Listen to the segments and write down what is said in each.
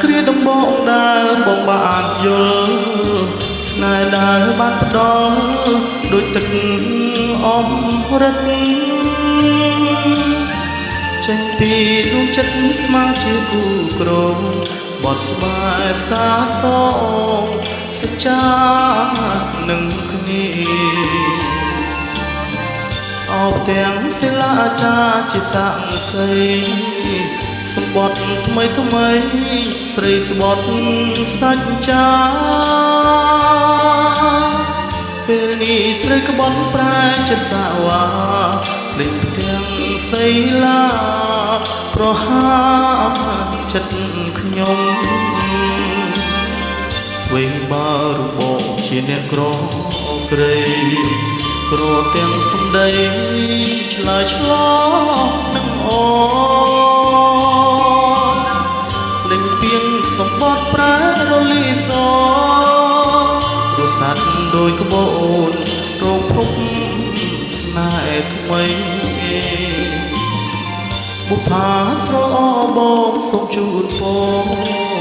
គ្រាដំបងដែលបងបានយល់ស្នេហ៍ដែលបានផ្ដល់ដូចទឹកអមរឹកចេញពីដួងចិត្តស្មៅជាគូក្រងបត់ស្បែកសាសងសច្ចានឹងគ្នាអបទាំងសិលាចាជាសាក់សីសម្បត្តិថ្មីថ្មីស្រីស្បត់សច្ចាពេលនេះស្រីក្បត់ប្រែចិត្តសាវ៉ាលេងផ្ទាំងសីឡាប្រហាចិត្តខ្ញុំវិញបើរបជាអ្នកក្រក្រៃព្រោះទាំងសំដីឆ្លើយឆ្លោនឹងអូលេងពីងសម្បត្តិប្រែរលីសរសាត់ដោយក្បូនរងភពស្នេហ៍ថ្មីបុប្ផាស្រអបងសូមជូនពរ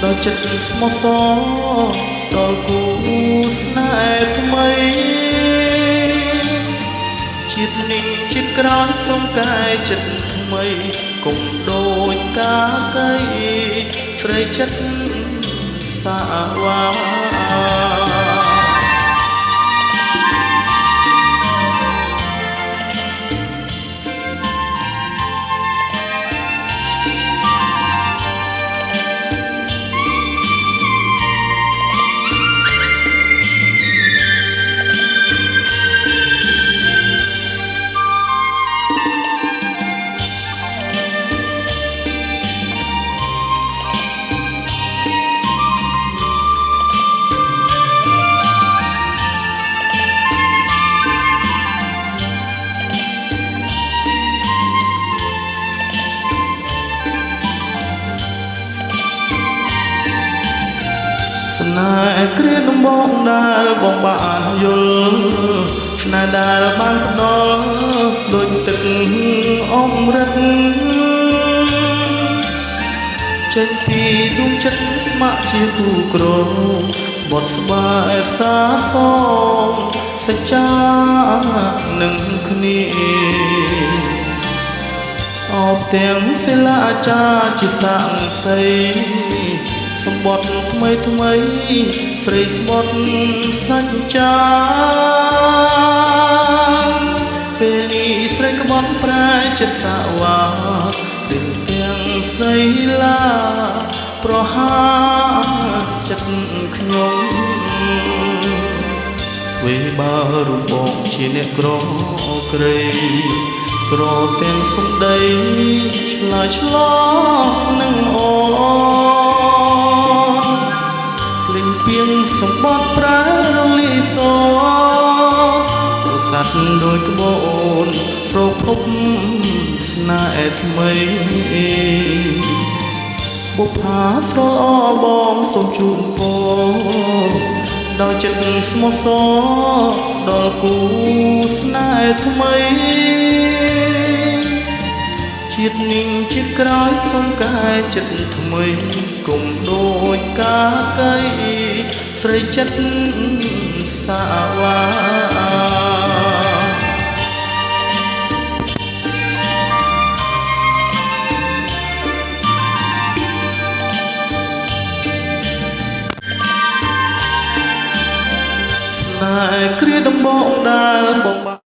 ដល់ចិត្តស្មោះសរដល់គូស្នេហ៍ថ្មីជាតិនេះជាតិក្រោយសូមកែចិត្តថ្មីកុំដូចកាកៃស្រីចិត្តសាវ៉ាស្នេហ៍គ្រាដំបងដែលបងបានយល់ស្នេហ៍ដែលបានផ្ដល់ដូចទឹកអមរឹកចេញពីដួងចិត្តស្ម័គ្រជាគូក្រងបត់ស្បែកសាសងសច្ចានឹងគ្នាអបទាំងសិលាចាជាសាក់សីសម្បត្តិថ្មីថ្មីស្រីស្បត់សច្ចាពេលនេះស្រីក្បត់ប្រែចិត្តសាវ៉ាពេលទាំងសីឡាប្រហាចិត្តខ្ញុំធ្វើបើរូបបងជាអ្នកក្រក្រៃក្រទាំងសំដីឆ្លើយឆ្លងនឹងអូពីងសម្បត្តិប្រែរលីសរសាត់ដោយក្បូនប្រភពស្នេហ៍ថ្មីបុប្ផាស្រអបងសូមជូនពរដល់ចិត្តស្មោះសរដល់គូស្នេហ៍ថ្មីជាតិនេះជាតិក្រោយសូមកែចិត្តថ្មីគុំដូចកាកៃស្រីចិត្តសាវ៉ាស្នេហ៍គ្រាដំបងដែលបង